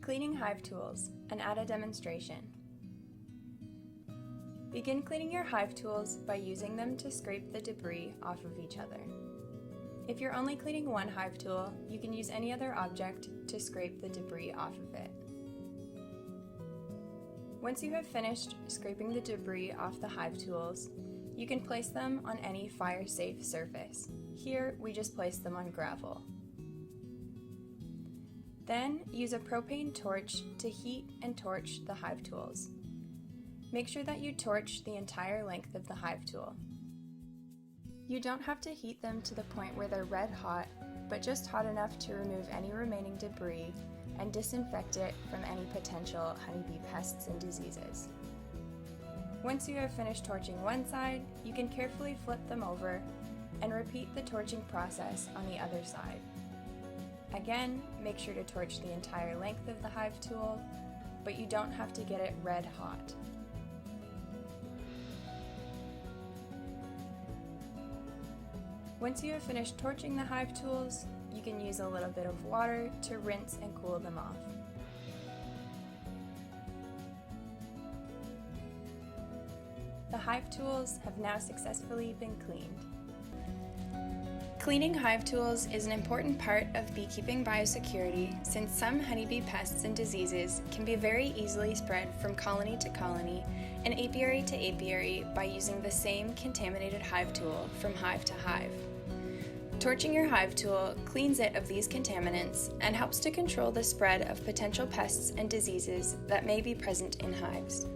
Cleaning hive tools, an ATTTA demonstration. Begin cleaning your hive tools by using them to scrape the debris off of each other. If you're only cleaning one hive tool, you can use any other object to scrape the debris off of it. Once you have finished scraping the debris off the hive tools, you can place them on any fire-safe surface. Here, we just place them on gravel. Then, use a propane torch to heat and torch the hive tools. Make sure that you torch the entire length of the hive tool. You don't have to heat them to the point where they're red hot, but just hot enough to remove any remaining debris and disinfect it from any potential honeybee pests and diseases. Once you have finished torching one side, you can carefully flip them over and repeat the torching process on the other side. Again, make sure to torch the entire length of the hive tool, but you don't have to get it red hot. Once you have finished torching the hive tools, you can use a little bit of water to rinse and cool them off. The hive tools have now successfully been cleaned. Cleaning hive tools is an important part of beekeeping biosecurity since some honeybee pests and diseases can be very easily spread from colony to colony and apiary to apiary by using the same contaminated hive tool from hive to hive. Torching your hive tool cleans it of these contaminants and helps to control the spread of potential pests and diseases that may be present in hives.